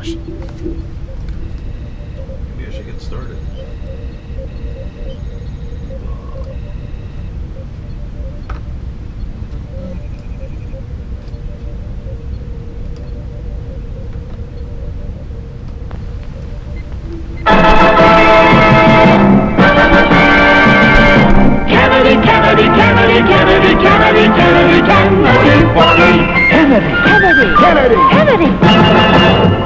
gosh. Maybe I should get started.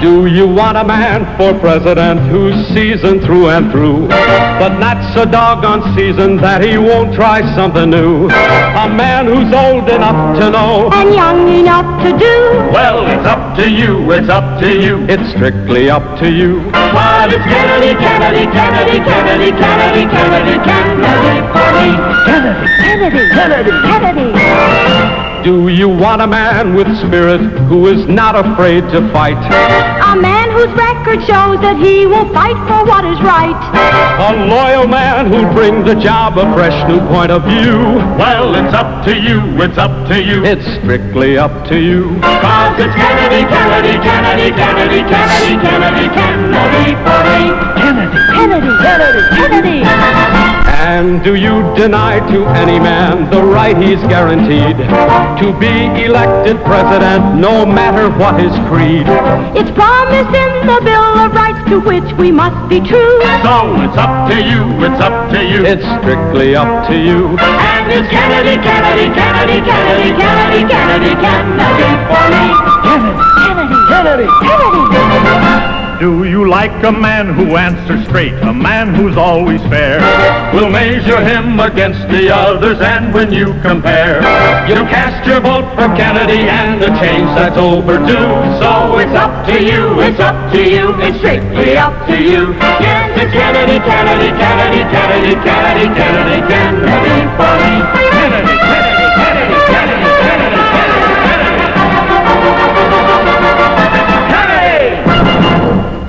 Do you want a man for president who's seasoned through and through, but not so doggone seasoned that he won't try something new? A man who's old enough to know and young enough to do. Well, it's up to you, it's up to you. It's strictly up to you. But it's Kennedy, Kennedy, Kennedy, Kennedy, Kennedy, Kennedy, Kennedy for me. Kennedy, Kennedy, Kennedy, Kennedy. Do you want a man with spirit who is not afraid to fight? A man whose record shows that he will fight for what is right. A loyal man who'll bring the job a fresh new point of view. Well, it's up to you, it's up to you. It's strictly up to you. 'Cause it's Kennedy, Kennedy, Kennedy, Kennedy, Kennedy, Kennedy, Kennedy for me. Kennedy, Kennedy, Kennedy, Kennedy. And do you deny to any man the right he's guaranteed to be elected president, no matter what his creed? It's promised in the Bill of Rights to which we must be true. So it's up to you, it's up to you. It's strictly up to you. And it's Kennedy, Kennedy, Kennedy, Kennedy, Kennedy, Kennedy, Kennedy for me. Kennedy, Kennedy, Kennedy, Kennedy. Do you like a man who answers straight, a man who's always fair? We'll measure him against the others, and when you compare, you cast your vote for Kennedy and a change that's overdue. So it's up to you, it's up to you, it's strictly up to you. Yes, it's Kennedy, Kennedy, Kennedy, Kennedy, Kennedy, Kennedy, Kennedy for me. Kennedy, Kennedy, Kennedy, Kennedy, Kennedy,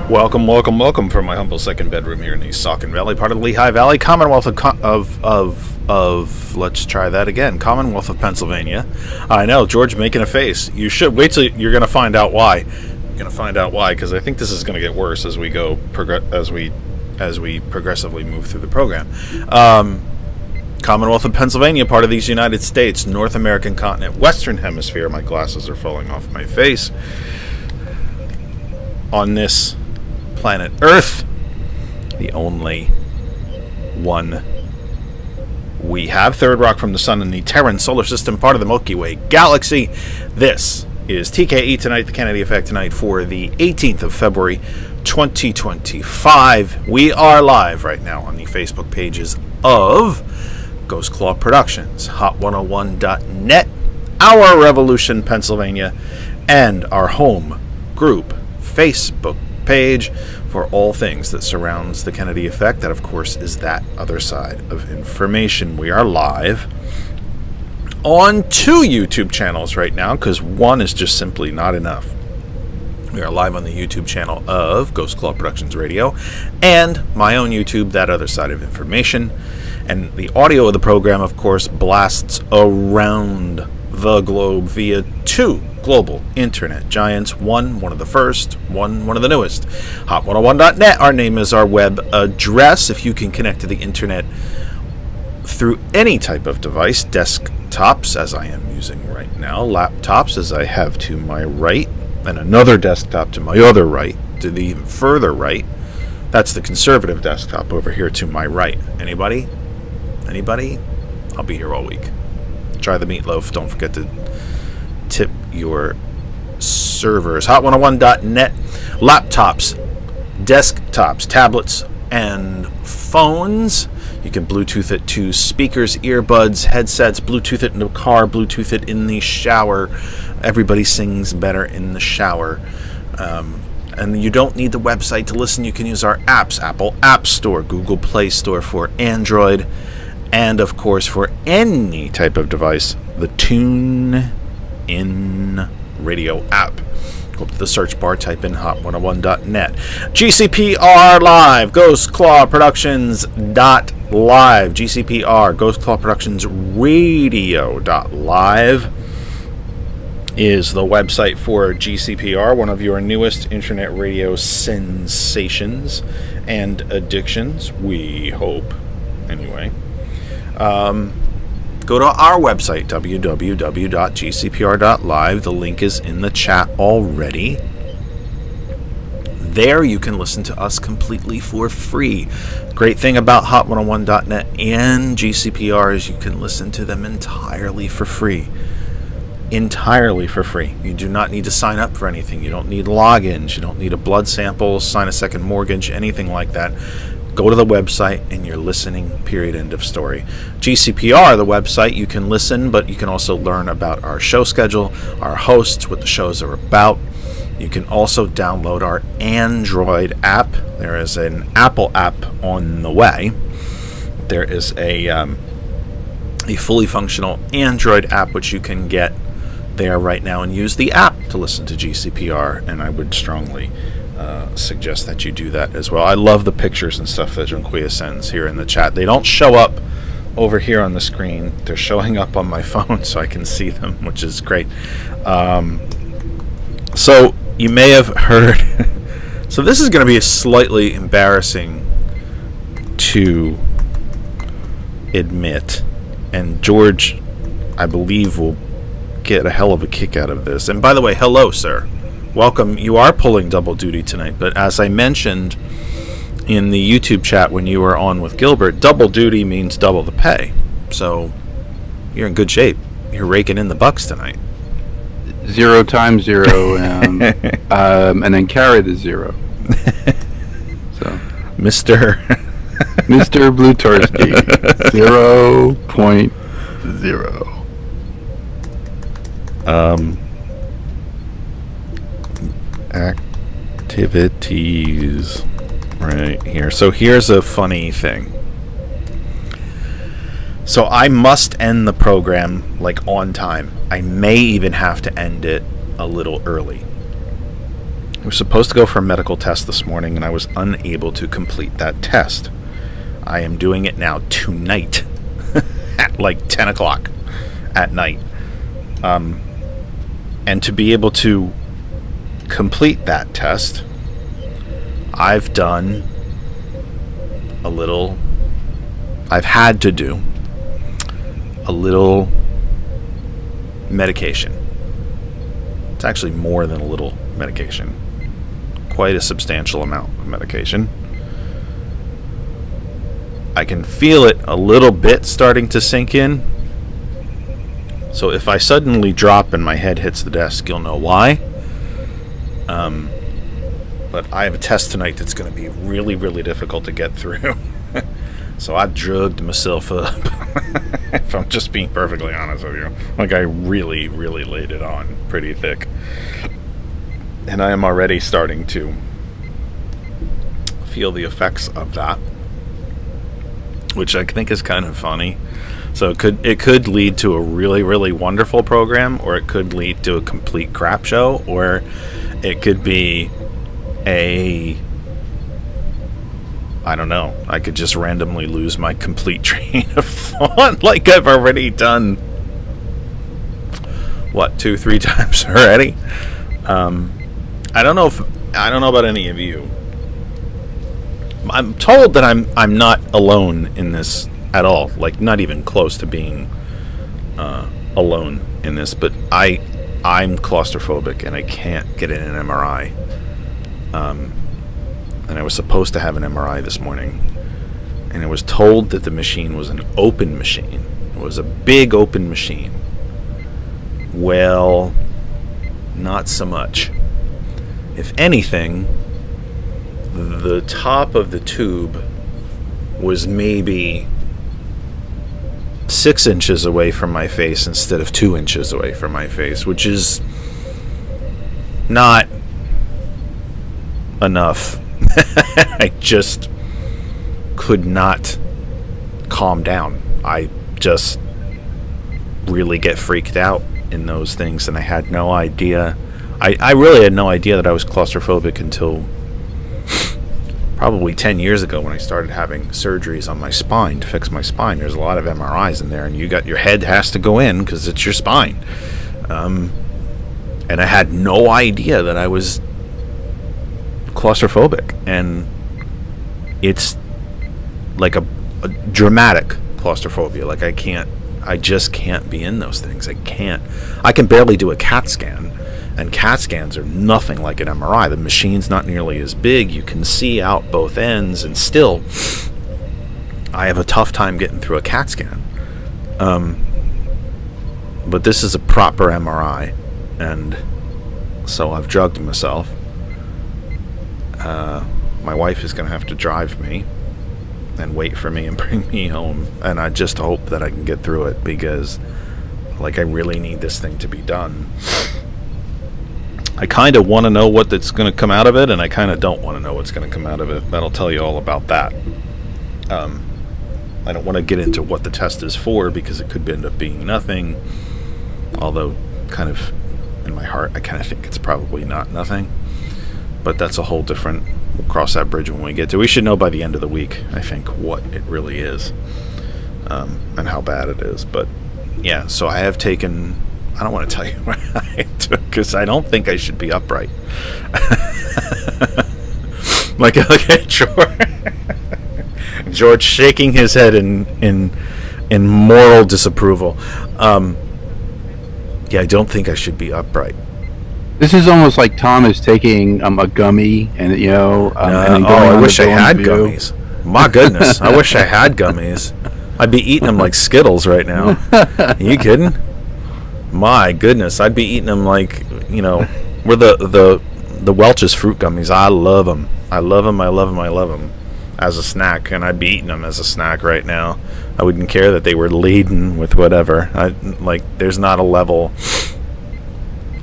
Welcome, welcome, welcome from my humble second bedroom here in the Saucon Valley, part of the Lehigh Valley, Commonwealth of let's try that again, Commonwealth of Pennsylvania. I know, George making a face. You should wait till you're going to find out why. You're going to find out why, because I think this is going to get worse as we go as we progressively move through the program. Commonwealth of Pennsylvania, part of these United States, North American continent, Western Hemisphere. My glasses are falling off my face. On this planet Earth, the only one we have, third rock from the sun in the Terran solar system, part of the Milky Way galaxy. This is TKE Tonight, the Kennedy Effect Tonight for the 18th of February 2025. We are live right now on the Facebook pages of Ghost Claw Productions, Hot101.net, Our Revolution Pennsylvania, and our home group Facebook page for all things that surrounds the Kennedy Effect. That, of course, is that other side of information. We are live on 2 YouTube channels right now, because one is just simply not enough. We are live on the YouTube channel of Ghost Claw Productions Radio and my own YouTube, That Other Side of Information. And the audio of the program, of course, blasts around the globe via 2 global internet giants, one of the first, one of the newest, Hot101.net. Our name is our web address. If you can connect to the internet through any type of device, desktops, as I am using right now, laptops, as I have to my right, and another desktop to my other right, to the even further right. That's the conservative desktop over here to my right. Anybody? I'll be here all week. Try the meatloaf. Don't forget to tip your servers. Hot101.net. Laptops, desktops, tablets, and phones. You can Bluetooth it to speakers, earbuds, headsets, Bluetooth it in the car, Bluetooth it in the shower. Everybody sings better in the shower. And you don't need the website to listen. You can use our apps, Apple App Store, Google Play Store for Android, and, of course, for any type of device, the TuneIn Radio app. Go up to the search bar, type in hot101.net. GCPR Live, Ghost Claw Productions .live. GCPR, Ghost Claw Productions Radio .live. is the website for GCPR, one of your newest internet radio sensations and addictions, we hope, anyway. Go to our website, www.gcpr.live. The link is in the chat already. There you can listen to us completely for free. Great thing about hot101.net and GCPR is you can listen to them entirely for free. Entirely for free. You do not need to sign up for anything. You don't need logins. You don't need a blood sample, sign a second mortgage, anything like that. Go to the website and you're listening, period, end of story. GCPR, the website, you can listen, but you can also learn about our show schedule, our hosts, what the shows are about. You can also download our Android app. There is an Apple app on the way. There is a fully functional Android app which you can get there right now and use the app to listen to GCPR, and I would strongly suggest that you do that as well. I love the pictures and stuff that Junquia sends here in the chat. They don't show up over here on the screen. They're showing up on my phone so I can see them, which is great. So you may have heard so this is going to be slightly embarrassing to admit, and George, I believe, will get a hell of a kick out of this. And by the way, hello, sir. Welcome. You are pulling double duty tonight, but as I mentioned in the YouTube chat when you were on with Gilbert, double duty means double the pay. So you're in good shape. You're raking in the bucks tonight. 0 times 0, and then carry the 0. So, Mr. Blutarski, 0.0. Activities right here. So here's a funny thing. So I must end the program like on time. I may even have to end it a little early. I was supposed to go for a medical test this morning and I was unable to complete that test. I am doing it now tonight at like 10 o'clock at night. And to be able to complete that test, I've had to do a little medication. It's actually more than a little medication. Quite a substantial amount of medication. I can feel it a little bit starting to sink in. So if I suddenly drop and my head hits the desk, you'll know why. But I have a test tonight that's going to be really, really difficult to get through. So I drugged myself up. If I'm just being perfectly honest with you. Like I really, really laid it on pretty thick. And I am already starting to feel the effects of that, which I think is kind of funny. So it could lead to a really, really wonderful program, or it could lead to a complete crap show, or it could be I don't know. I could just randomly lose my complete train of thought, like I've already done, 2-3 times already. I don't know about any of you. I'm told that I'm not alone in this at all, like not even close to being alone in this, but I'm claustrophobic and I can't get in an MRI. And I was supposed to have an MRI this morning, and I was told that the machine was an open machine. It was a big open machine. Well, not so much. If anything, the top of the tube was maybe 6 inches away from my face instead of 2 inches away from my face, which is not enough. I just could not calm down. I just really get freaked out in those things, and I had no idea. I really had no idea that I was claustrophobic until probably 10 years ago when I started having surgeries on my spine to fix my spine. There's a lot of MRIs in there, and your head has to go in because it's your spine. And I had no idea that I was claustrophobic. And it's like a dramatic claustrophobia. Like I just can't be in those things. I can barely do a CAT scan. And CAT scans are nothing like an MRI. The machine's not nearly as big. You can see out both ends, and still, I have a tough time getting through a CAT scan. But this is a proper MRI, and so I've drugged myself. My wife is going to have to drive me and wait for me and bring me home, and I just hope that I can get through it, because, like, I really need this thing to be done. I kind of want to know what that's going to come out of it, and I kind of don't want to know what's going to come out of it. That'll tell you all about that. I don't want to get into what the test is for, because it could end up being nothing. Although, kind of, in my heart, I kind of think it's probably not nothing. But that's a whole different... We'll cross that bridge when we get to it. We should know by the end of the week, I think, what it really is. And how bad it is. But, yeah, so I have taken... I don't want to tell you what I took, because I don't think I should be upright. Like George shaking his head in moral disapproval. Yeah, I don't think I should be upright. This is almost like Tom is taking a gummy, and and then going I on wish the I had View. gummies. My goodness, I wish I had gummies. I'd be eating them like Skittles right now. Are you kidding? My goodness, I'd be eating them like, we're the Welch's fruit gummies. I love them. I love them. I love them. I love them as a snack, and I'd be eating them as a snack right now. I wouldn't care that they were laden with whatever. There's not a level.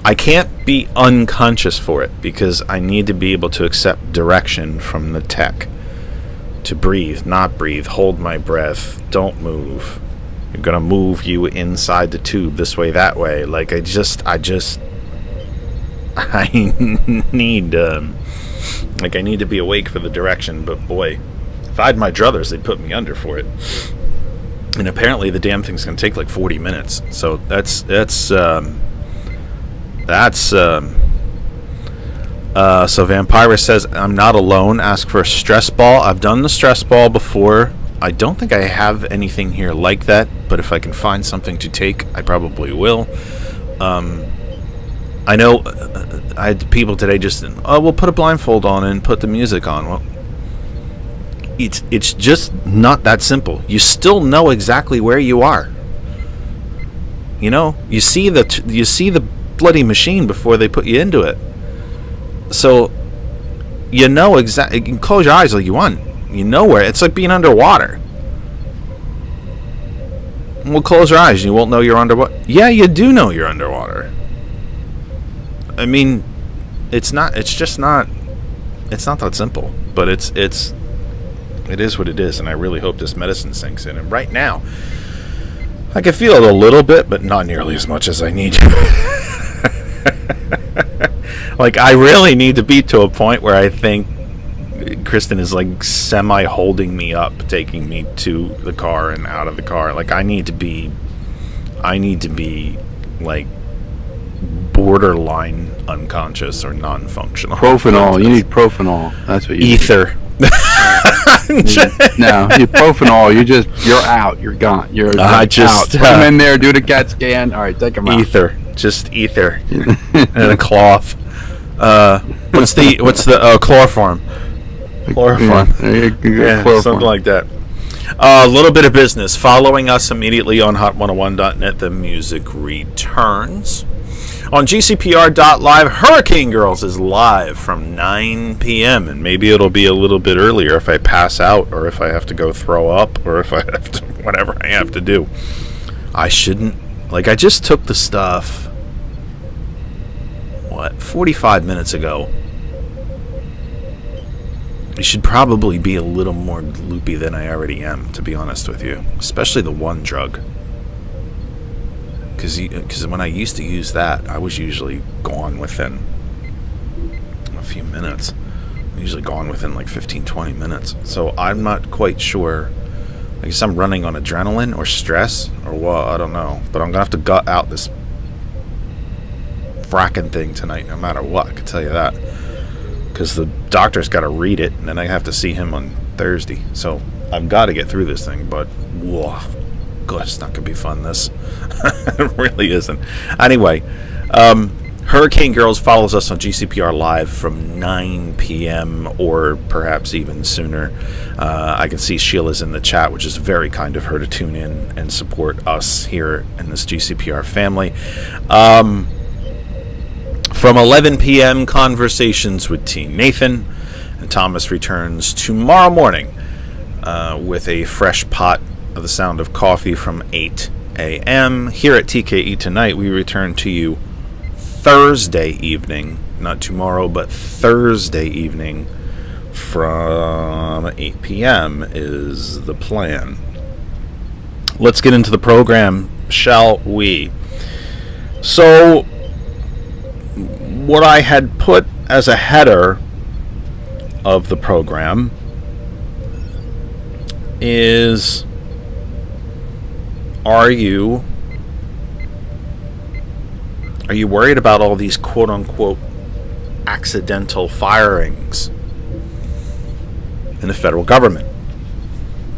I can't be unconscious for it, because I need to be able to accept direction from the tech. To breathe, not breathe, hold my breath, don't move. You're gonna move you inside the tube this way, that way. Like, I need I need to be awake for the direction. But boy, if I had my druthers, they'd put me under for it. And apparently the damn thing's gonna take like 40 minutes. So that's so Vampirus says, I'm not alone. Ask for a stress ball. I've done the stress ball before. I don't think I have anything here like that, but if I can find something to take, I probably will. I know I had people today just, we'll put a blindfold on and put the music on. Well, it's just not that simple. You still know exactly where you are. You see the bloody machine before they put you into it. So, you know exactly. You can close your eyes all you want. You know where. It's like being underwater. Well, close your eyes and you won't know you're underwater. Yeah, you do know you're underwater. I mean, it's not that simple. But it is what it is, and I really hope this medicine sinks in. And right now, I can feel it a little bit, but not nearly as much as I need to. Like, I really need to be to a point where I think Kristen is like semi holding me up, taking me to the car and out of the car. Like, I need to be like borderline unconscious or non-functional. Propanol. You need propanol. That's what you Ether. No, you propanol. You're out. You're gone. You're out. Put them in there. Do the CAT scan. All right, take them out. Ether. Just ether and a cloth. What's the chloroform? Chloroform. Yeah, chloroform. Something like that. A little bit of business. Following us immediately on hot101.net, the music returns. On GCPR.live, Hurricane Girls is live from 9 p.m. And maybe it'll be a little bit earlier if I pass out, or if I have to go throw up, or if I have to, whatever I have to do. I shouldn't. Like, I just took the stuff, 45 minutes ago. I should probably be a little more loopy than I already am, to be honest with you. Especially the one drug. Because when I used to use that, I was usually gone within a few minutes. Usually gone within like 15, 20 minutes. So I'm not quite sure. I guess I'm running on adrenaline or stress or what, I don't know. But I'm going to have to gut out this fracking thing tonight, no matter what. I can tell you that. Because the doctor's got to read it, and then I have to see him on Thursday. So I've got to get through this thing, but whoa, God, it's not going to be fun, this. It really isn't. Anyway, Hurricane Girls follows us on GCPR Live from 9 p.m. or perhaps even sooner. I can see Sheila's in the chat, which is very kind of her to tune in and support us here in this GCPR family. From 11 p.m., Conversations with T. Nathan. And Thomas returns tomorrow morning with a fresh pot of the sound of coffee from 8 a.m. Here at TKE Tonight, we return to you Thursday evening, not tomorrow, but Thursday evening from 8 p.m. is the plan. Let's get into the program, shall we? So, what I had put as a header of the program is, are you worried about all these quote-unquote accidental firings in the federal government?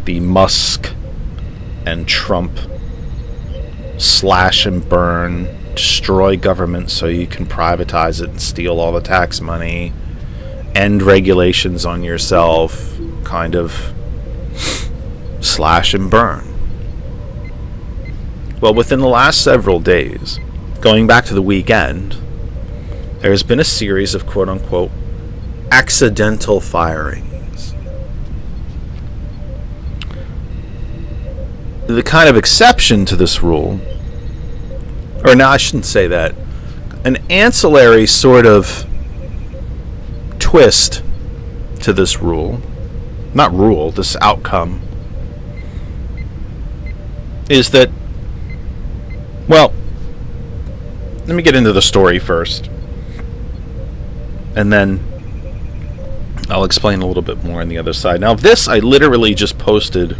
The Musk and Trump slash and burn, destroy government so you can privatize it and steal all the tax money, end regulations on yourself, kind of slash and burn. Well, within the last several days, going back to the weekend, there has been a series of quote-unquote accidental firings. The kind of exception to this rule, or no, I shouldn't say that, an ancillary sort of twist to this this outcome, is that, well, let me get into the story first, and then I'll explain a little bit more on the other side. Now, this I literally just posted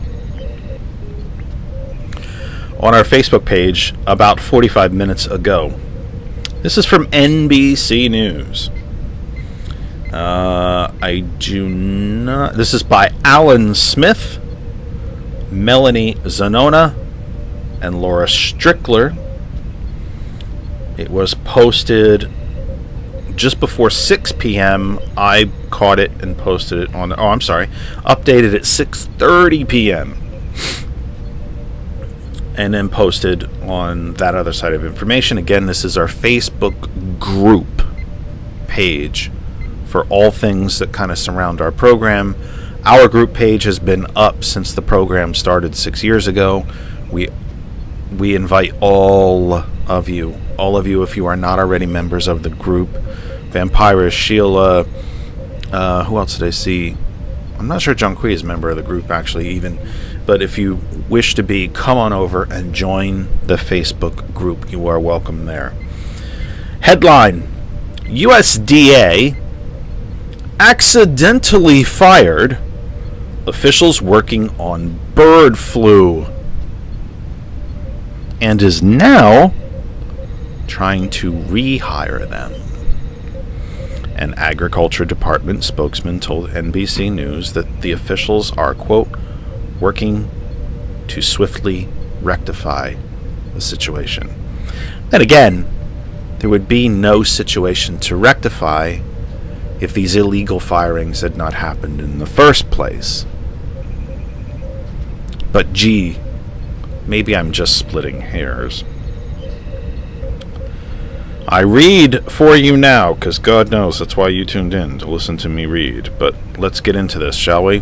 on our Facebook page about 45 minutes ago. This is from NBC News. This is by Alan Smith, Melanie Zanona, and Laura Strickler. It was posted just before 6 p.m. I caught it and posted it on, updated at 6:30 p.m. and then posted on that other side of information. Again, this is our Facebook group page for all things that kind of surround our program. Our group page has been up since the program started 6 years ago. We invite all of you, if you are not already members of the group. Vampira, Sheila, who else did I see? I'm not sure John Quee is a member of the group, actually, even. But if you wish to be, come on over and join the Facebook group. You are welcome there. Headline: USDA accidentally fired officials working on bird flu and is now trying to rehire them. An Agriculture Department spokesman told NBC News that the officials are, quote, working to swiftly rectify the situation. And again, there would be no situation to rectify if these illegal firings had not happened in the first place. But gee, maybe I'm just splitting hairs. I read for you now, because God knows that's why you tuned in, to listen to me read. But let's get into this, shall we?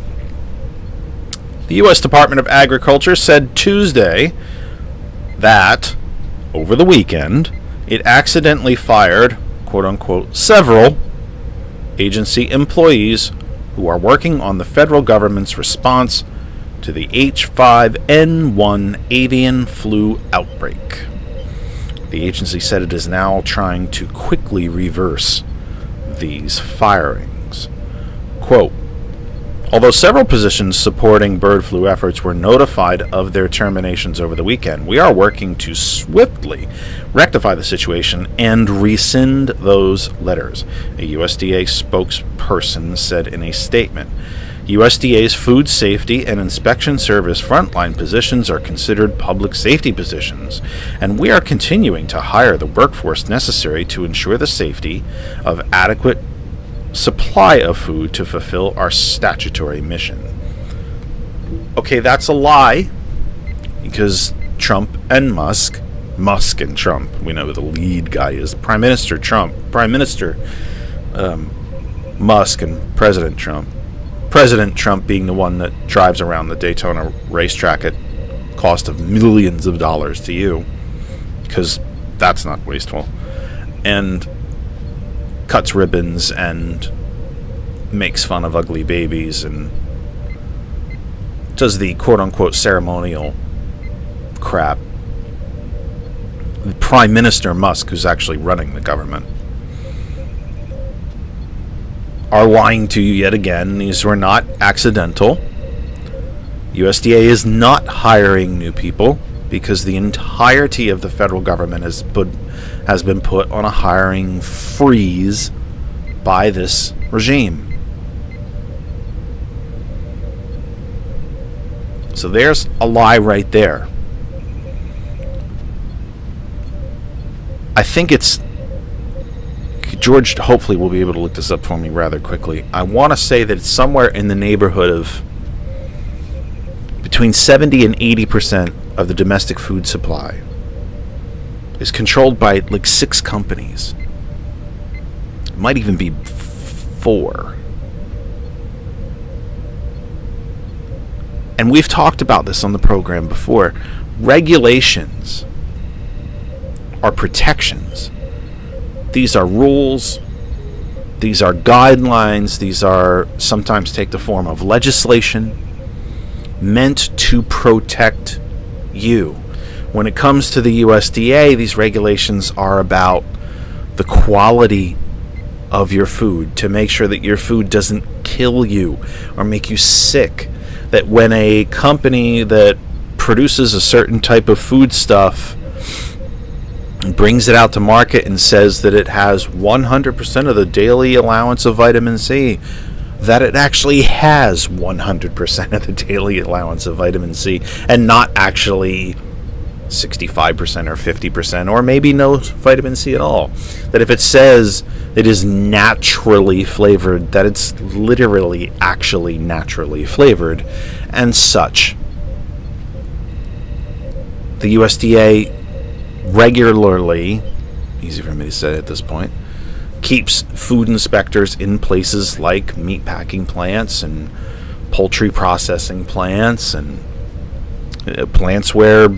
The U.S. Department of Agriculture said Tuesday that, over the weekend, it accidentally fired, quote-unquote, several agency employees who are working on the federal government's response to the H5N1 avian flu outbreak. The agency said it is now trying to quickly reverse these firings. Quote, Although several positions supporting bird flu efforts were notified of their terminations over the weekend, we are working to swiftly rectify the situation and rescind those letters, a USDA spokesperson said in a statement. USDA's Food Safety and Inspection Service frontline positions are considered public safety positions, and we are continuing to hire the workforce necessary to ensure the safety of adequate supply of food to fulfill our statutory mission. Okay, that's a lie, because Trump and Musk and Trump, we know who the lead guy is, Prime Minister Musk and President Trump being the one that drives around the Daytona racetrack at cost of millions of dollars to you, because that's not wasteful, and cuts ribbons and makes fun of ugly babies and does the quote-unquote ceremonial crap. Prime Minister Musk, who's actually running the government, are lying to you yet again. These were not accidental. USDA is not hiring new people because the entirety of the federal government has been put on a hiring freeze by this regime. So there's a lie right there. I think it's George hopefully will be able to look this up for me rather quickly. I want to say that it's somewhere in the neighborhood of between 70 and 80% of the domestic food supply is controlled by like 6 companies. It might even be 4. And we've talked about this on the program before. Regulations are protections. These are rules, these are guidelines, these are sometimes take the form of legislation meant to protect you. When it comes to the USDA, these regulations are about the quality of your food, to make sure that your food doesn't kill you or make you sick. That when a company that produces a certain type of foodstuff brings it out to market and says that it has 100% of the daily allowance of vitamin C, that it actually has 100% of the daily allowance of vitamin C and not actually 65% or 50% or maybe no vitamin C at all. That if it says it is naturally flavored, that it's literally actually naturally flavored and such. The USDA regularly, easy for me to say at this point, keeps food inspectors in places like meat packing plants and poultry processing plants and plants where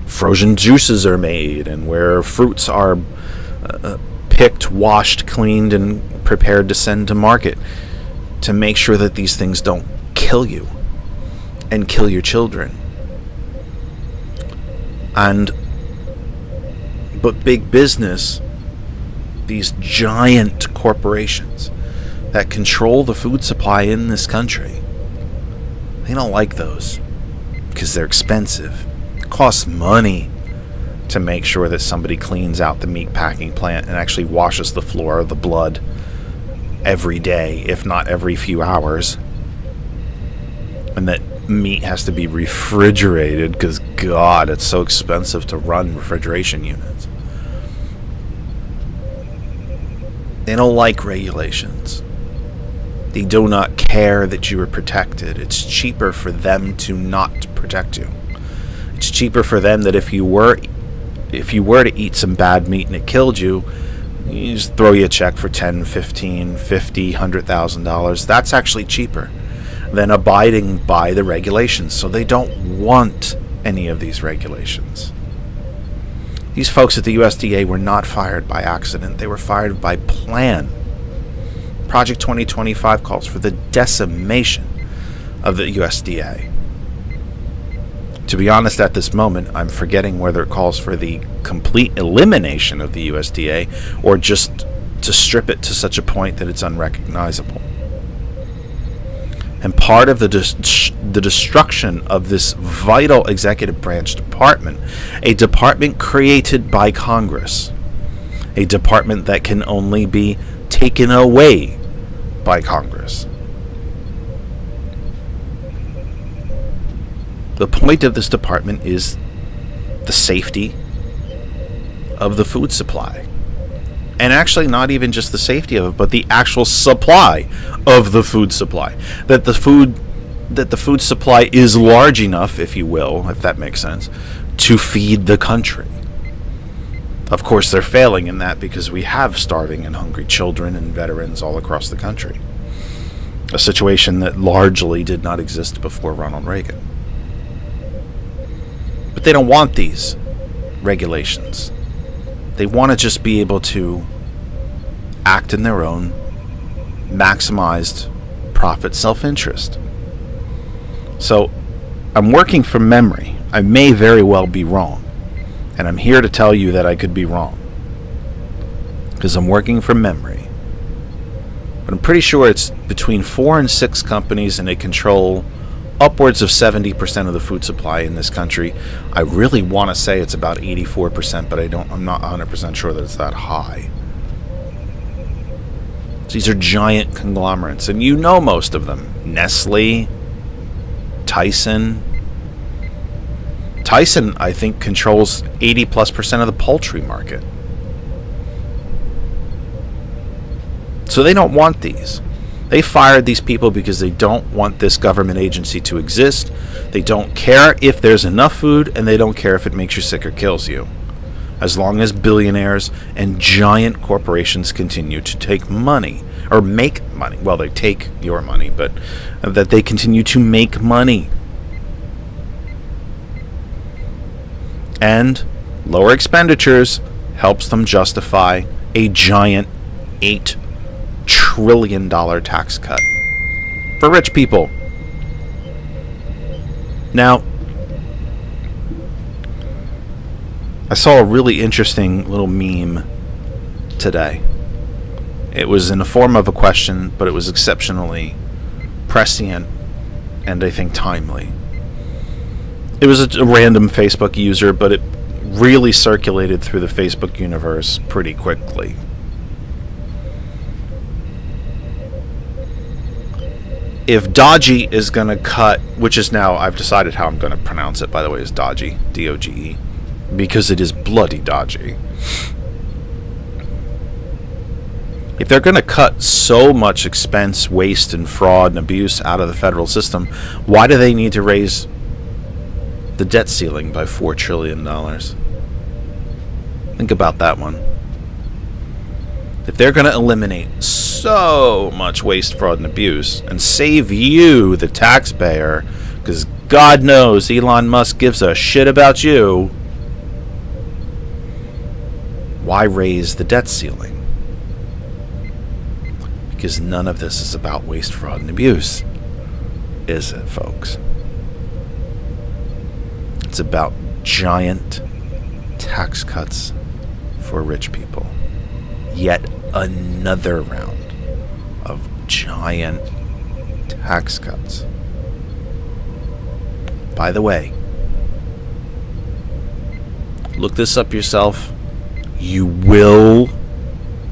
frozen juices are made and where fruits are picked, washed, cleaned, and prepared to send to market, to make sure that these things don't kill you and kill your children. But big business, these giant corporations that control the food supply in this country, they don't like those because they're expensive. It costs money to make sure that somebody cleans out the meat packing plant and actually washes the floor of the blood every day, if not every few hours. And that meat has to be refrigerated because, God, it's so expensive to run refrigeration units. They don't like regulations. They do not care that you are protected. It's cheaper for them to not protect you. It's cheaper for them that if you were to eat some bad meat and it killed you, you just throw you a check for $10, $15, $50, $100,000. That's actually cheaper than abiding by the regulations. So they don't want any of these regulations. These folks at the USDA were not fired by accident. They were fired by plan. Project 2025 calls for the decimation of the USDA. To be honest, at this moment, I'm forgetting whether it calls for the complete elimination of the USDA or just to strip it to such a point that it's unrecognizable. And part of the destruction of this vital executive branch department, a department created by Congress, a department that can only be taken away by Congress. The point of this department is the safety of the food supply. And actually not even just the safety of it, but the actual supply of the food supply. That the food supply is large enough, if you will, if that makes sense, to feed the country. Of course, they're failing in that because we have starving and hungry children and veterans all across the country. A situation that largely did not exist before Ronald Reagan. But they don't want these regulations. They want to just be able to act in their own maximized profit self-interest. So I'm working from memory. I may very well be wrong. And I'm here to tell you that I could be wrong. Because I'm working from memory. But I'm pretty sure it's between 4 and 6 companies, and they control upwards of 70% of the food supply in this country. I really want to say it's about 84%, but I'm not 100% sure that it's that high. These are giant conglomerates, and you know most of them. Nestle, Tyson. Tyson, I think, controls 80+% of the poultry market. So they don't want these. They fired these people because they don't want this government agency to exist. They don't care if there's enough food, and they don't care if it makes you sick or kills you. As long as billionaires and giant corporations continue to take money, or make money. Well, they take your money, but that they continue to make money. And lower expenditures helps them justify a giant $8 trillion tax cut for rich people. Now, I saw a really interesting little meme today. It was in the form of a question, but it was exceptionally prescient and I think timely. It was a random Facebook user, but it really circulated through the Facebook universe pretty quickly. If Dodgy is going to cut, which is now, I've decided how I'm going to pronounce it, by the way, is Dodgy, D-O-G-E, because it is bloody dodgy. If they're going to cut so much expense, waste, and fraud and abuse out of the federal system, why do they need to raise the debt ceiling by $4 trillion? Think about that one. If they're going to eliminate so much waste, fraud, and abuse and save you, the taxpayer, because God knows Elon Musk gives a shit about you, why raise the debt ceiling? Because none of this is about waste, fraud, and abuse, is it, folks? It's about giant tax cuts for rich people. Yet another round of giant tax cuts. By the way, look this up yourself. You will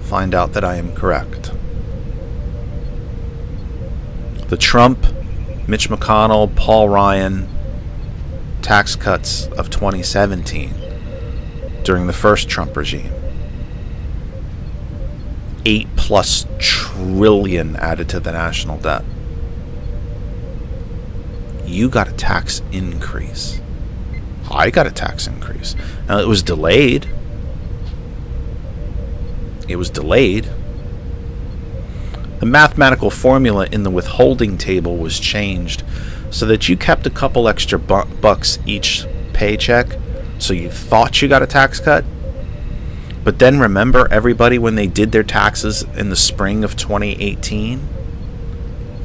find out that I am correct. The Trump, Mitch McConnell, Paul Ryan tax cuts of 2017 during the first Trump regime. $8+ trillion added to the national debt. You got a tax increase. I got a tax increase. Now, it was delayed. It was delayed. The mathematical formula in the withholding table was changed so that you kept a couple extra bucks each paycheck, so you thought you got a tax cut. But then remember everybody when they did their taxes in the spring of 2018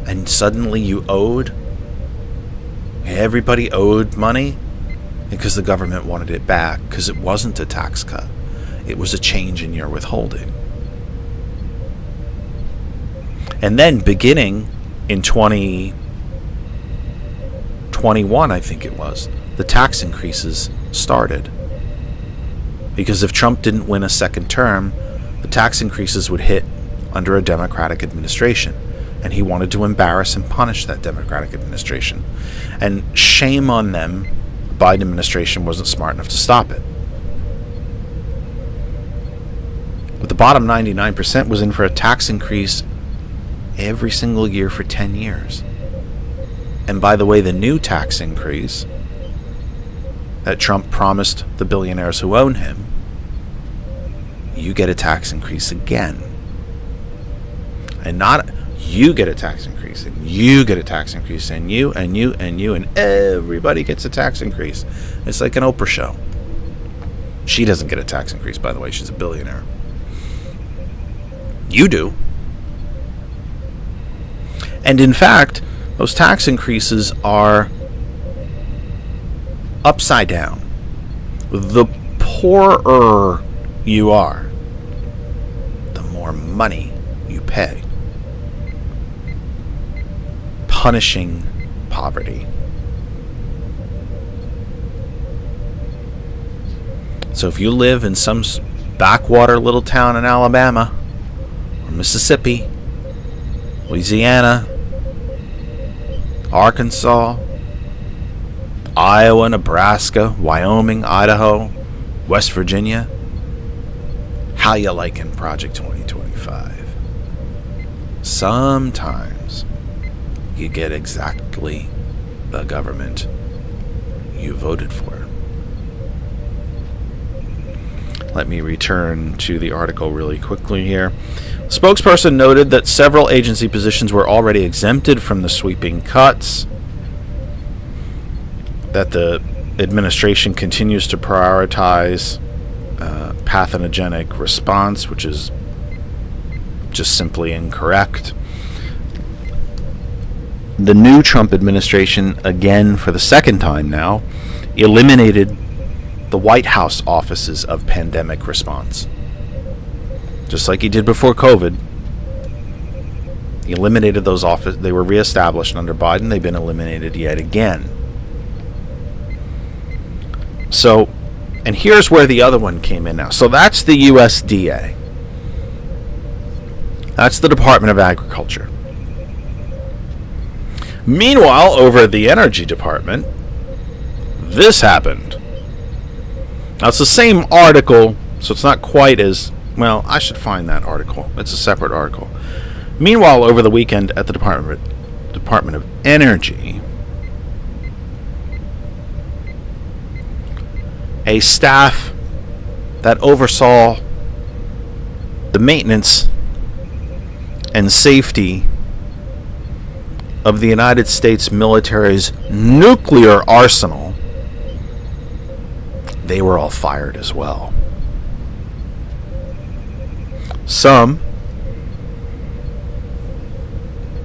and suddenly you owed? Everybody owed money because the government wanted it back because it wasn't a tax cut. It was a change in your withholding. And then beginning in 2018, 2021, I think it was, the tax increases started. Because if Trump didn't win a second term, the tax increases would hit under a Democratic administration. And he wanted to embarrass and punish that Democratic administration. And shame on them, the Biden administration wasn't smart enough to stop it. But the bottom 99% was in for a tax increase every single year for 10 years. And by the way, the new tax increase that Trump promised the billionaires who own him, you get a tax increase again. And not you get a tax increase, and you get a tax increase, and you, and you, and you, and everybody gets a tax increase. It's like an Oprah show. She doesn't get a tax increase, by the way. She's a billionaire. You do. And in fact, those tax increases are upside down. The poorer you are, the more money you pay. Punishing poverty. So if you live in some backwater little town in Alabama, or Mississippi, Louisiana, Arkansas, Iowa, Nebraska, Wyoming, Idaho, West Virginia, how you liking Project 2025? Sometimes you get exactly the government you voted for. Let me return to the article really quickly here. Spokesperson noted that several agency positions were already exempted from the sweeping cuts, that the administration continues to prioritize pathogenic response, which is just simply incorrect. The new Trump administration, again for the second time now, eliminated the White House offices of pandemic response. Just like he did before COVID. He eliminated those offices. They were reestablished under Biden. They've been eliminated yet again. So, and here's where the other one came in now. So that's the USDA. That's the Department of Agriculture. Meanwhile, over at the Energy Department, this happened. Now, it's the same article, so it's not quite as... Well, I should find that article. It's a separate article. Meanwhile, over the weekend at the Department of Energy, a staff that oversaw the maintenance and safety of the United States military's nuclear arsenal, they were all fired as well. Some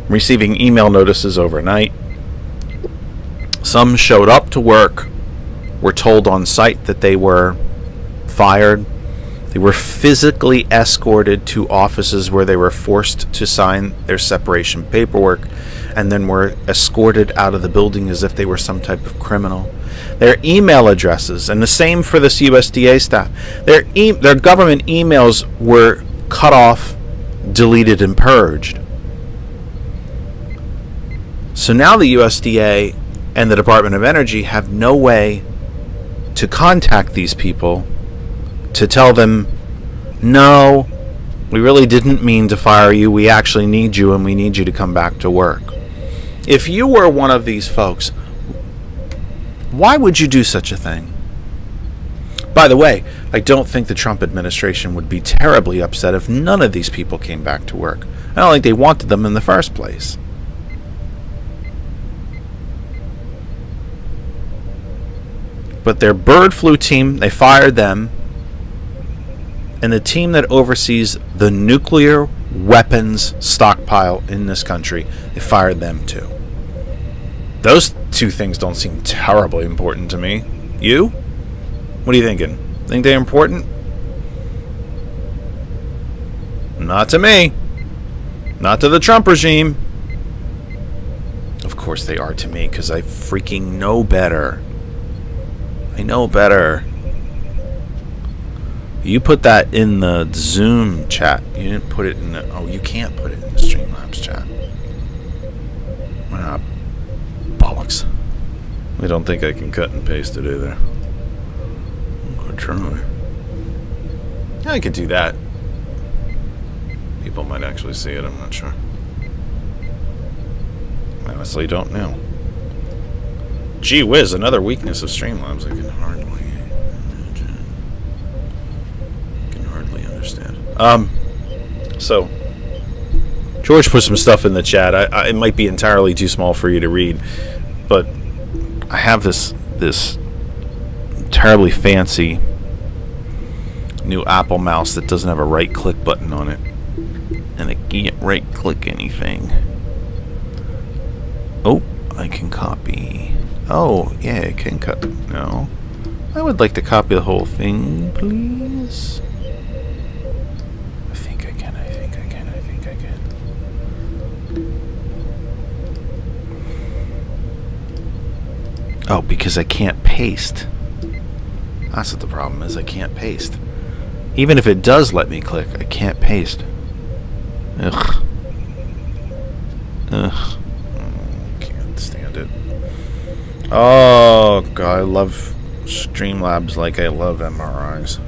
receiving email notices overnight. Some showed up to work, were told on site that they were fired. They were physically escorted to offices where they were forced to sign their separation paperwork, and then were escorted out of the building as if they were some type of criminal. Their email addresses, and the same for this USDA staff, their government emails were cut off, deleted, and purged. So now the USDA and the Department of Energy have no way to contact these people to tell them, no, we really didn't mean to fire you. We actually need you, and we need you to come back to work. If you were one of these folks, why would you do such a thing? By the way, I don't think the Trump administration would be terribly upset if none of these people came back to work. I don't think they wanted them in the first place. But their bird flu team, they fired them. And the team that oversees the nuclear weapons stockpile in this country, they fired them too. Those two things don't seem terribly important to me. You? What are you thinking? Think they're important? Not to me. Not to the Trump regime. Of course they are to me, because I freaking know better. I know better. You put that in the Zoom chat. You didn't put it in the... Oh, you can't put it in the Streamlabs chat. Bollocks. I don't think I can cut and paste it either. Good try. Yeah, I could do that. People might actually see it, I'm not sure. I honestly don't know. Gee whiz, another weakness of Streamlabs. I can hardly understand. So George put some stuff in the chat. It might be entirely too small for you to read, but I have this terribly fancy new Apple mouse that doesn't have a right click button on it, and I can't right click anything. Oh, I can copy. Oh, yeah, I can cut. No, I would like to copy the whole thing, please. I think I can. Oh, because I can't paste. That's what the problem is. I can't paste. Even if it does let me click, I can't paste. Ugh. Can't stand it. Oh, God, I love Streamlabs like I love MRIs.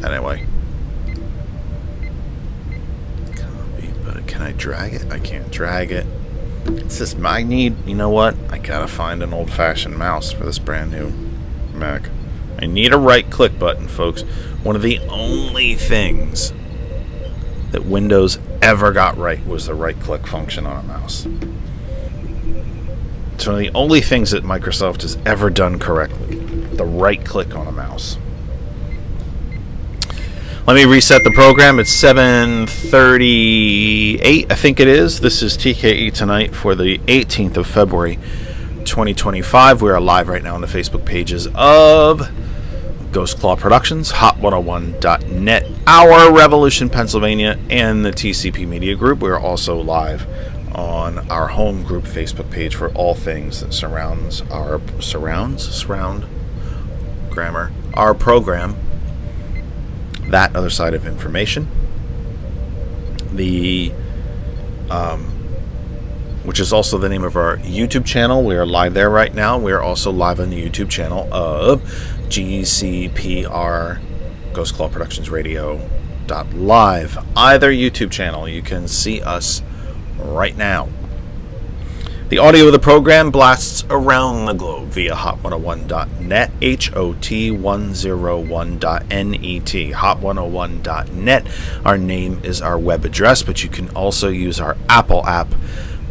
Anyway. Can I drag it? I can't drag it. It's this magnet. You know what? I gotta find an old-fashioned mouse for this brand new Mac. I need a right-click button, folks. One of the only things that Windows ever got right was the right-click function on a mouse. It's one of the only things that Microsoft has ever done correctly. The right-click on a mouse. Let me reset the program. It's 7:38, I think it is. This is TKE Tonight for the 18th of February, 2025. We are live right now on the Facebook pages of Ghost Claw Productions, Hot101.net, Our Revolution, Pennsylvania, and the TCP Media Group. We are also live on our home group Facebook page for all things that surround grammar, our program. That other side of information, which is also the name of our YouTube channel. We are live there right now. We are also live on the YouTube channel of GCPR, Ghost Claw Productions Radio.live. Either YouTube channel, you can see us right now. The audio of the program blasts around the globe via hot101.net, HOT101.net, hot101.net. Our name is our web address, but you can also use our Apple app,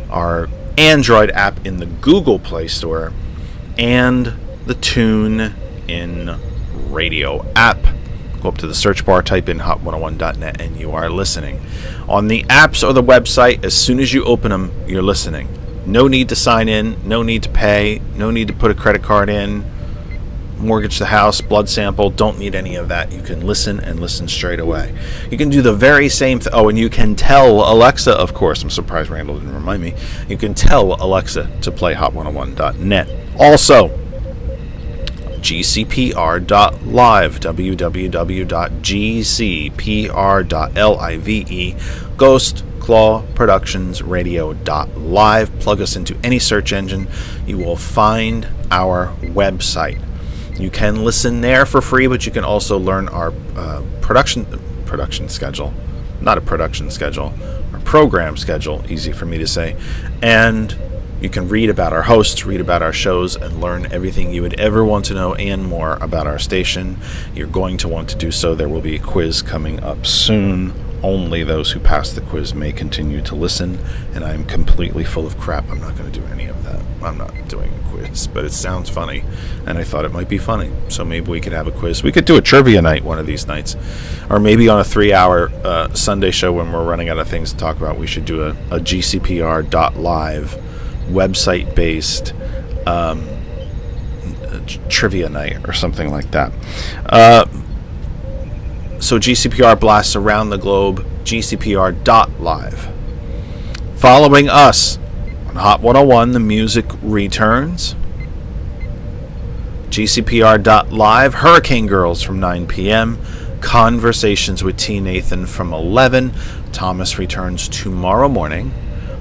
our Android app in the Google Play Store, and the TuneIn Radio app. Go up to the search bar, type in hot101.net, and you are listening. On the apps or the website, as soon as you open them, you're listening. No need to sign in, no need to pay, no need to put a credit card in, mortgage the house, blood sample, don't need any of that. You can listen and listen straight away. You can do the very same thing. Oh, and you can tell Alexa, of course, I'm surprised Randall didn't remind me, you can tell Alexa to play hot101.net. Also, gcpr.live, www.gcpr.live, Ghost Claw Productions Radio.live. Plug us into any search engine. You will find our website. You can listen there for free, but you can also learn our production schedule. Not a production schedule, our program schedule, easy for me to say. And you can read about our hosts, read about our shows, and learn everything you would ever want to know and more about our station. You're going to want to do so. There will be a quiz coming up soon. Only those who pass the quiz may continue to listen, and I'm completely full of crap. I'm not going to do any of that. I'm not doing a quiz, but it sounds funny, and I thought it might be funny, so maybe we could have a quiz. We could do a trivia night one of these nights, or maybe on a 3-hour Sunday show when we're running out of things to talk about, we should do a GCPR.live website-based trivia night or something like that. So GCPR blasts around the globe, gcpr.live. Following us on Hot 101, the music returns. GCPR.live, Hurricane Girls from 9 p.m. Conversations with T. Nathan from 11. Thomas returns tomorrow morning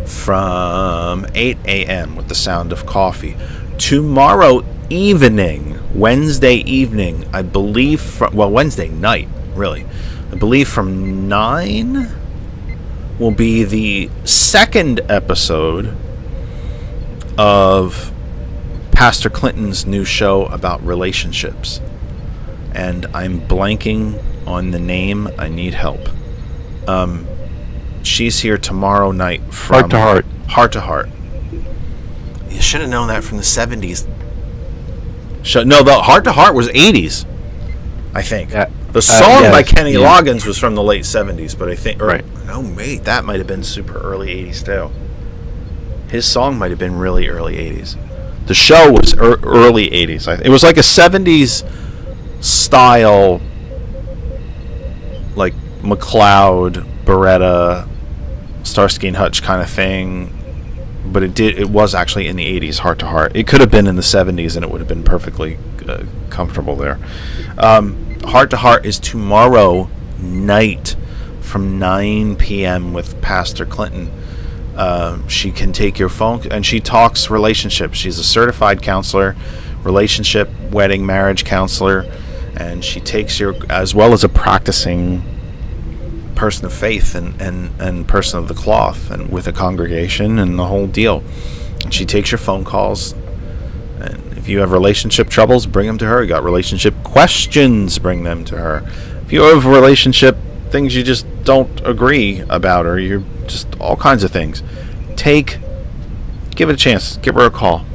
from 8 a.m. with the sound of coffee. Tomorrow evening, Wednesday evening, I believe, Wednesday night, really. I believe from 9 will be the second episode of Pastor Clinton's new show about relationships. And I'm blanking on the name. I need help. She's here tomorrow night from Heart to Heart. Heart to Heart. You should have known that from the 70s. No, the Heart to Heart was 80s, I think. The song by Kenny Loggins was from the late 70s, but I think... Right. No, wait, that might have been super early 80s, too. His song might have been really early 80s. The show was early 80s. It was like a 70s style, like McLeod, Beretta, Starsky and Hutch kind of thing, but it was actually in the 80s, Heart to Heart. It could have been in the 70s and it would have been perfectly comfortable there. Heart to Heart is tomorrow night from 9 p.m. with Pastor Clinton. She can take your phone, and she talks relationships. She's a certified counselor, relationship, wedding, marriage counselor, and she takes your, as well as a practicing person of faith and person of the cloth, and with a congregation and the whole deal. And she takes your phone calls, and if you have relationship troubles, bring them to her. You got relationship questions, bring them to her. If you have relationship things you just don't agree about, or you're just all kinds of things, give it a chance, give her a call,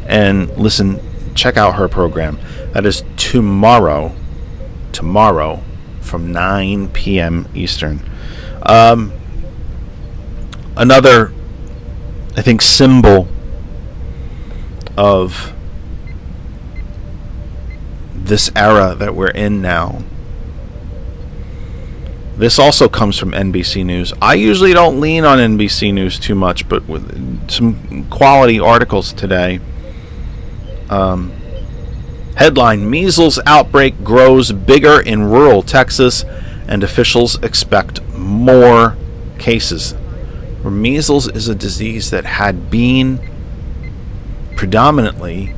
and listen, check out her program. That is tomorrow from 9 p.m. Eastern. Another, I think, symbol of this era that we're in now. This also comes from NBC News. I usually don't lean on NBC News too much, but with some quality articles today. Headline: Measles outbreak grows bigger in rural Texas, and officials expect more cases. Measles is a disease that had been predominantly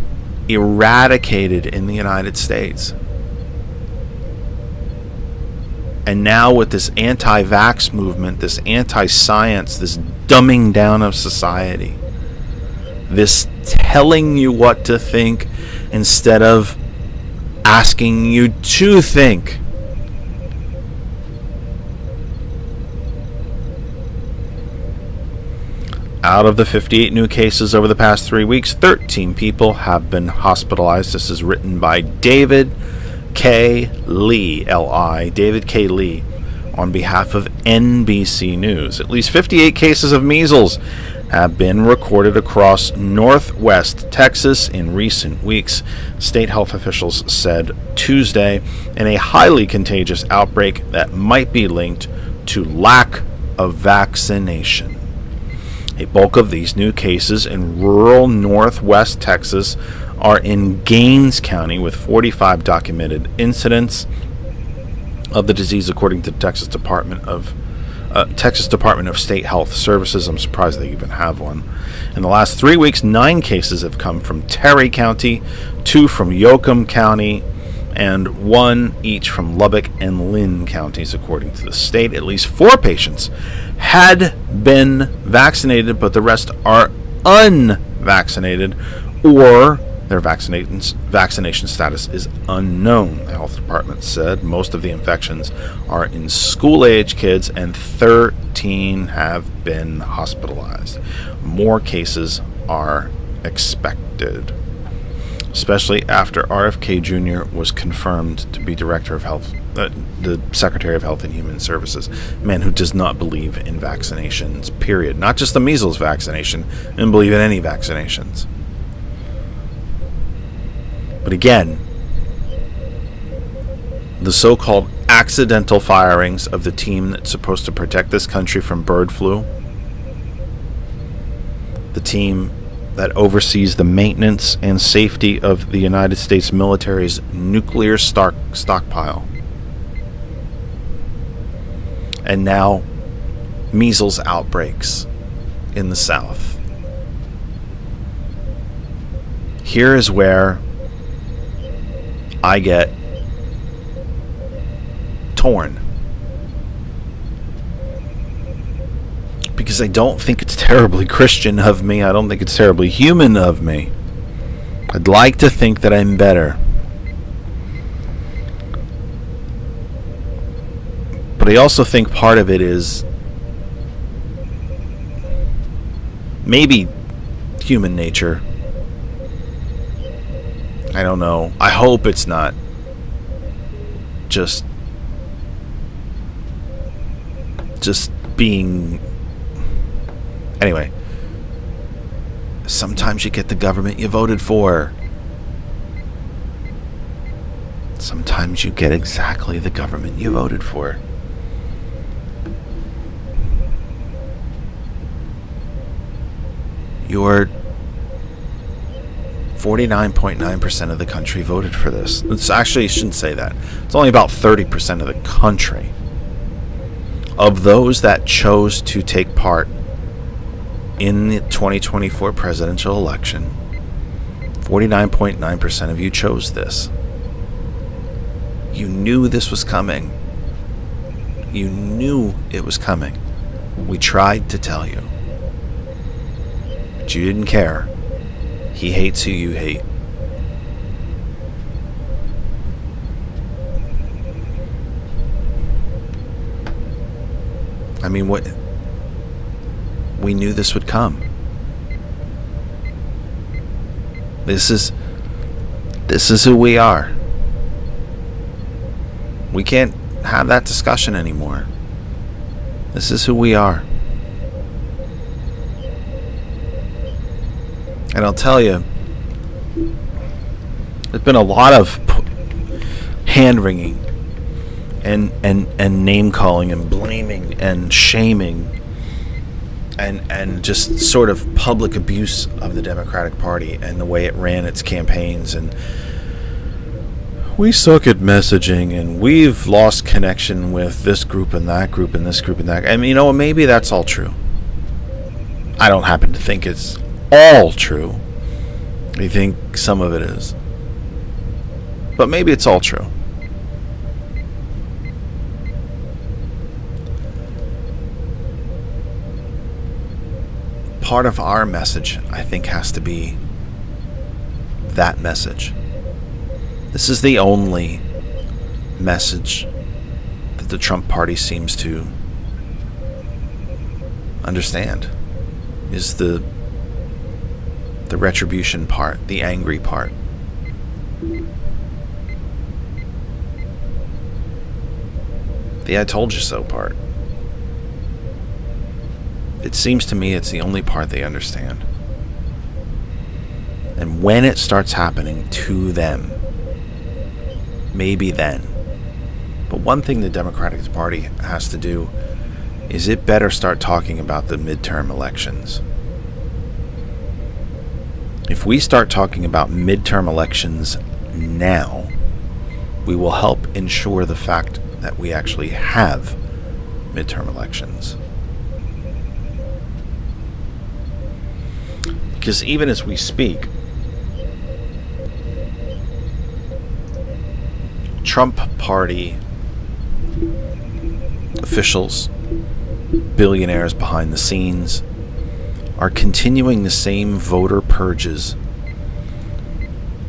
eradicated in the United States. And now with this anti-vax movement, this anti-science, this dumbing down of society, this telling you what to think instead of asking you to think. Out of the 58 new cases over the past 3 weeks, 13 people have been hospitalized. This is written by David K. Lee, L.I., David K. Lee, on behalf of NBC News. At least 58 cases of measles have been recorded across northwest Texas in recent weeks, state health officials said Tuesday, in a highly contagious outbreak that might be linked to lack of vaccination. A bulk of these new cases in rural northwest Texas are in Gaines County, with 45 documented incidents of the disease, according to the Texas Department of State Health Services. I'm surprised they even have one. In the last 3 weeks, 9 cases have come from Terry County, 2 from Yoakum County, and 1 each from Lubbock and Lynn counties, according to the state. At least 4 patients had been vaccinated, but the rest are unvaccinated, or their vaccination status is unknown, the health department said. Most of the infections are in school-age kids, and 13 have been hospitalized. More cases are expected, especially after RFK Jr. was confirmed to be Director of Health, the Secretary of Health and Human Services, a man who does not believe in vaccinations, period. Not just the measles vaccination, and believe in any vaccinations. But again, the so-called accidental firings of the team that's supposed to protect this country from bird flu, the team that oversees the maintenance and safety of the United States military's nuclear stockpile, and now measles outbreaks in the South. Here is where I get torn, because I don't think it's terribly Christian of me. I don't think it's terribly human of me. I'd like to think that I'm better. But I also think part of it is maybe human nature. I don't know. I hope it's not just being... Anyway, sometimes you get the government you voted for. Sometimes you get exactly the government you voted for. Your 49.9% of the country voted for this. It's actually, you shouldn't say that. It's only about 30% of the country. Of those that chose to take part in the 2024 presidential election, 49.9% of you chose this. You knew this was coming. You knew it was coming. We tried to tell you. But you didn't care. He hates who you hate. I mean, what? We knew this would come. This is who we are. We can't have that discussion anymore. This is who we are. And I'll tell you, there's been a lot of hand-wringing and name-calling and blaming and shaming and just sort of public abuse of the Democratic Party and the way it ran its campaigns. And we suck at messaging, and we've lost connection with this group and that group and this group and that. I mean, you know, maybe that's all true. I don't happen to think it's all true. I think some of it is. But maybe it's all true. Part of our message, I think, has to be that message. This is the only message that the Trump party seems to understand, is the retribution part, the angry part. The I told you so part. It seems to me it's the only part they understand. And when it starts happening to them, maybe then. But one thing the Democratic Party has to do is it better start talking about the midterm elections. If we start talking about midterm elections now, we will help ensure the fact that we actually have midterm elections. Because even as we speak, Trump party officials, billionaires behind the scenes, are continuing the same voter purges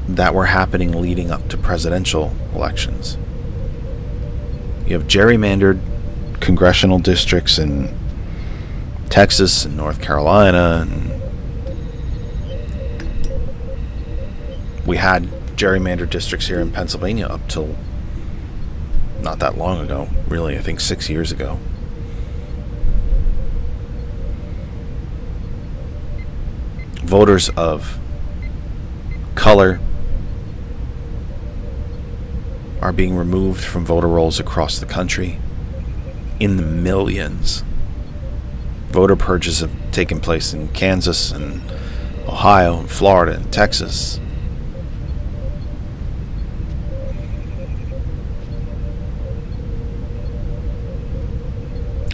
that were happening leading up to presidential elections. You have gerrymandered congressional districts in Texas and North Carolina, and we had gerrymandered districts here in Pennsylvania up till not that long ago, really, I think 6 years ago. Voters of color are being removed from voter rolls across the country in the millions. Voter purges have taken place in Kansas and Ohio and Florida and Texas.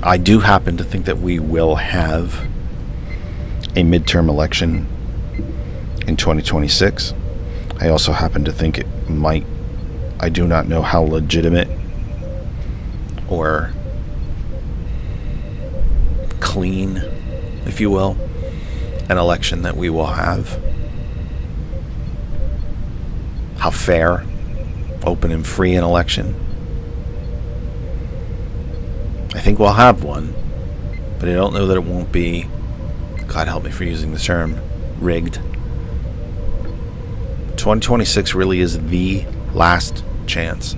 I do happen to think that we will have a midterm election in 2026. I also happen to think it might, I do not know how legitimate or clean, if you will, an election that we will have. How fair, open and free an election. I think we'll have one, but I don't know that it won't be, God help me for using the term, rigged. 2026 really is the last chance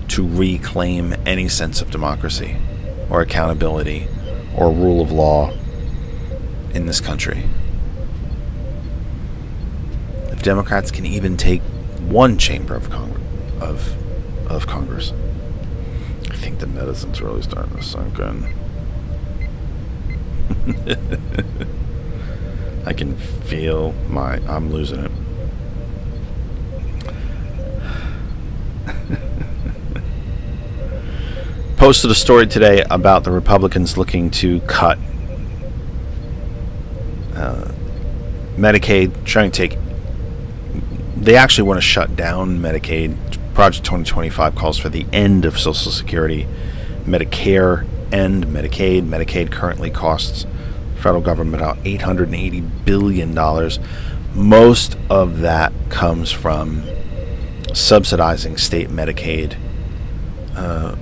to reclaim any sense of democracy or accountability or rule of law in this country. If Democrats can even take one chamber of Congress, I think the medicine's really starting to sink in. I can feel I'm losing it. Posted a story today about the Republicans looking to cut Medicaid, they actually want to shut down Medicaid. Project 2025 calls for the end of Social Security, Medicare, and Medicaid. Medicaid currently costs the federal government about $880 billion. Most of that comes from subsidizing state Medicaid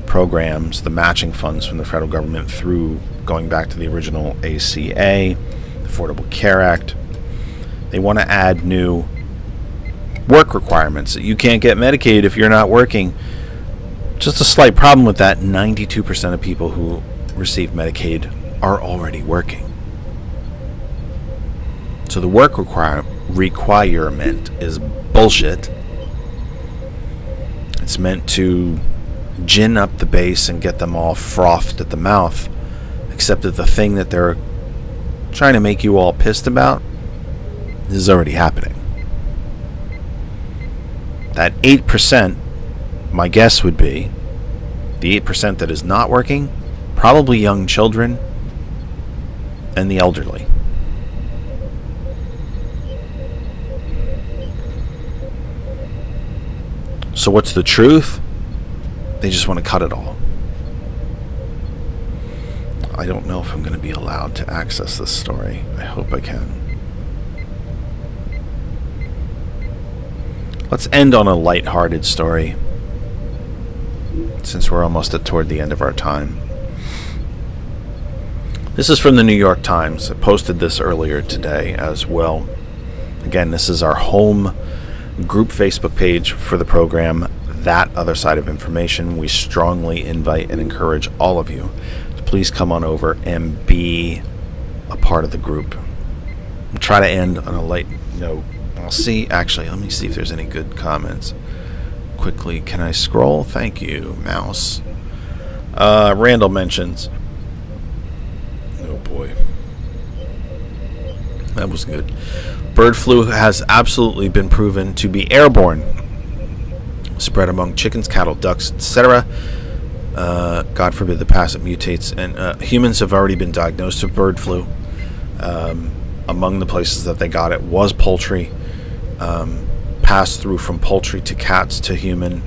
programs, the matching funds from the federal government through going back to the original ACA, Affordable Care Act. They want to add new work requirements. You can't get Medicaid if you're not working. Just a slight problem with that, 92% of people who receive Medicaid are already working. So the work requirement is bullshit. It's meant to gin up the base and get them all frothed at the mouth, except that the thing that they're trying to make you all pissed about is already happening. That 8%, my guess would be, the 8% that is not working, probably young children and the elderly. So what's the truth? They just want to cut it all. I don't know if I'm going to be allowed to access this story. I hope I can. Let's end on a lighthearted story, since we're almost toward the end of our time. This is from the New York Times. I posted this earlier today as well. Again, this is our home group Facebook page for the program, That Other Side of Information. We strongly invite and encourage all of you to please come on over and be a part of the group. I'll try to end on a light note. I'll see, actually, let me see if there's any good comments. Quickly, can I scroll? Thank you, mouse. Randall mentions, oh boy, that was good. Bird flu has absolutely been proven to be airborne. Spread among chickens, cattle, ducks, etc. God forbid the past it mutates. And humans have already been diagnosed with bird flu. Among the places that they got it was poultry. Passed through from poultry to cats to human.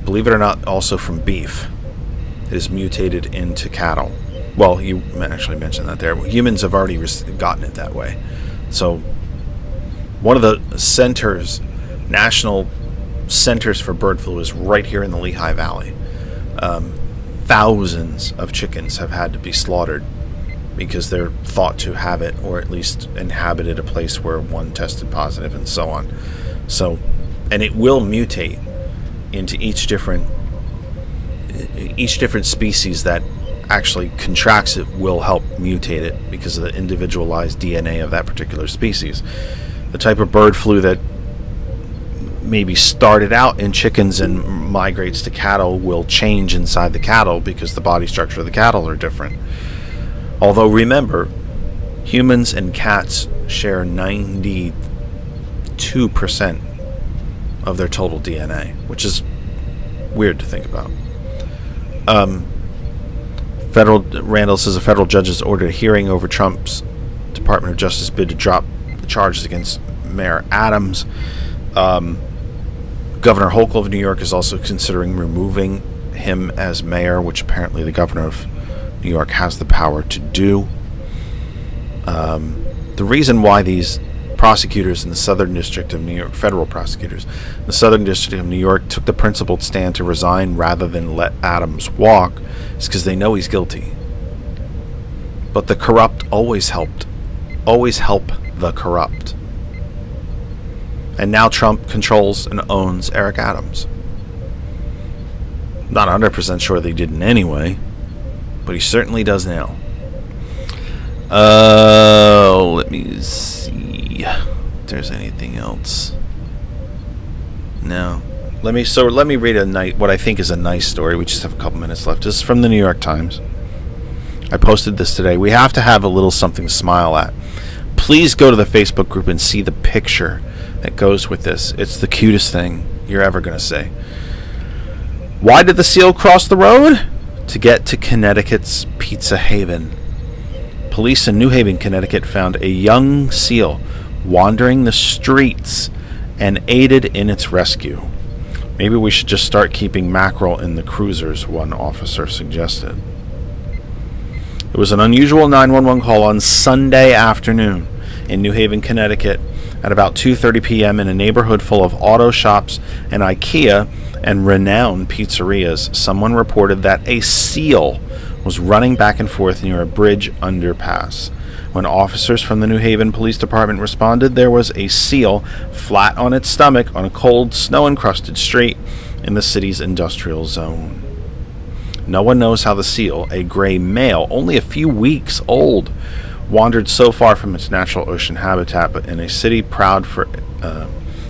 Believe it or not, also from beef. It is mutated into cattle. Well, you actually mentioned that there. Humans have already gotten it that way. So one of the centers, national centers for bird flu, is right here in the Lehigh Valley. Thousands of chickens have had to be slaughtered because they're thought to have it, or at least inhabited a place where one tested positive, and so on. So, and it will mutate into each different species that actually contracts it will help mutate it because of the individualized DNA of that particular species. The type of bird flu that maybe started out in chickens and migrates to cattle will change inside the cattle because the body structure of the cattle are different. Although remember, humans and cats share 92% of their total DNA, which weird to think about. Randall says a federal judge has ordered a hearing over Trump's Department of Justice bid to drop the charges against Mayor Adams. Governor Hochul of New York is also considering removing him as mayor, which apparently the governor of New York has the power to do. The reason why these prosecutors in the Southern District of New York, federal prosecutors in the Southern District of New York, took the principled stand to resign rather than let Adams walk is because they know he's guilty. But the corrupt always help the corrupt. And now Trump controls and owns Eric Adams. Not 100% sure they didn't anyway, but he certainly does now. Let me see if there's anything else. No. Let me read what I think is a nice story. We just have a couple minutes left. This is from the New York Times. I posted this today. We have to have a little something to smile at. Please go to the Facebook group and see the picture that goes with this. It's the cutest thing you're ever going to see. Why did the seal cross the road? To get to Connecticut's Pizza Haven. Police in New Haven, Connecticut found a young seal wandering the streets and aided in its rescue. Maybe we should just start keeping mackerel in the cruisers, one officer suggested. It was an unusual 911 call on Sunday afternoon in New Haven, Connecticut at about 2:30 p.m. in a neighborhood full of auto shops and IKEA and renowned pizzerias. Someone reported that a seal was running back and forth near a bridge underpass. When officers from the New Haven Police Department responded, there was a seal flat on its stomach on a cold, snow-encrusted street in the city's industrial zone. No one knows how the seal, a gray male, only a few weeks old, wandered so far from its natural ocean habitat, but in a city proud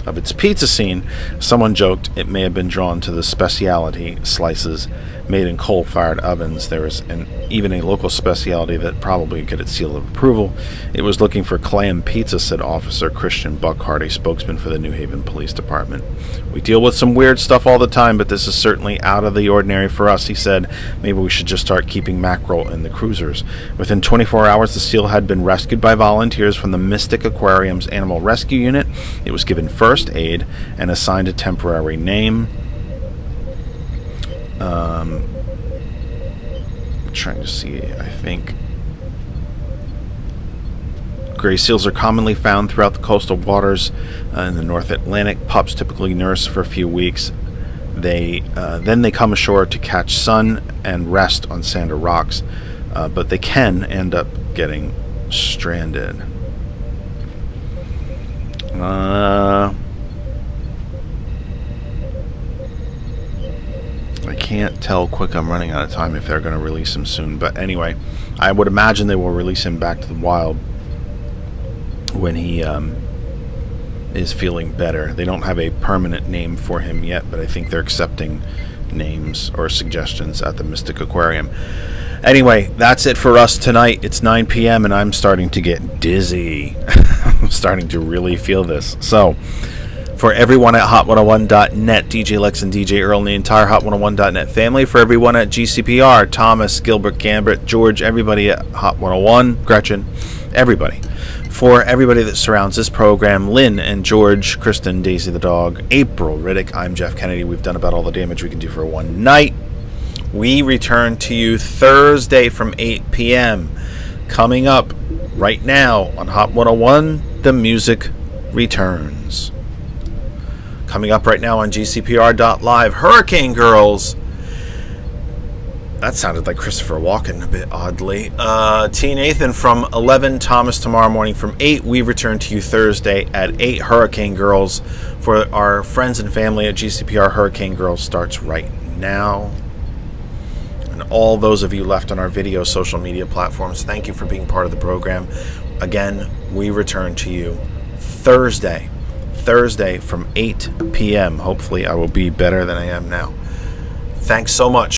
of its pizza scene, someone joked it may have been drawn to the specialty slices made in coal-fired ovens. There is even a local specialty that probably would get its seal of approval. It was looking for clam pizza, said Officer Christian Buckhart, a spokesman for the New Haven Police Department. We deal with some weird stuff all the time, but this is certainly out of the ordinary for us, he said. Maybe we should just start keeping mackerel in the cruisers. Within 24 hours, the seal had been rescued by volunteers from the Mystic Aquarium's Animal Rescue Unit. It was given first aid and assigned a temporary name. I'm trying to see, I think. Gray seals are commonly found throughout the coastal waters in the North Atlantic. Pups typically nurse for a few weeks. Then they come ashore to catch sun and rest on sand or rocks, but they can end up getting stranded. I can't tell quick. I'm running out of time if they're going to release him soon. But anyway, I would imagine they will release him back to the wild when he is feeling better. They don't have a permanent name for him yet, but I think they're accepting names or suggestions at the Mystic Aquarium. Anyway, that's it for us tonight. It's 9 p.m. and I'm starting to get dizzy. I'm starting to really feel this. So, for everyone at Hot101.net, DJ Lex and DJ Earl and the entire Hot101.net family, for everyone at GCPR, Thomas, Gilbert, Gambit, George, everybody at Hot 101, Gretchen, everybody. For everybody that surrounds this program, Lynn and George, Kristen, Daisy the dog, April, Riddick, I'm Jeff Kennedy. We've done about all the damage we can do for one night. We return to you Thursday from 8 p.m. Coming up right now on Hot 101, the music returns. Coming up right now on GCPR.live, Hurricane Girls. That sounded like Christopher Walken a bit oddly. T. Nathan from 11, Thomas tomorrow morning from 8. We return to you Thursday at 8, Hurricane Girls. For our friends and family at GCPR, Hurricane Girls starts right now. And all those of you left on our video social media platforms, thank you for being part of the program. Again, we return to you Thursday Thursday from 8 p.m. Hopefully, I will be better than I am now. Thanks so much.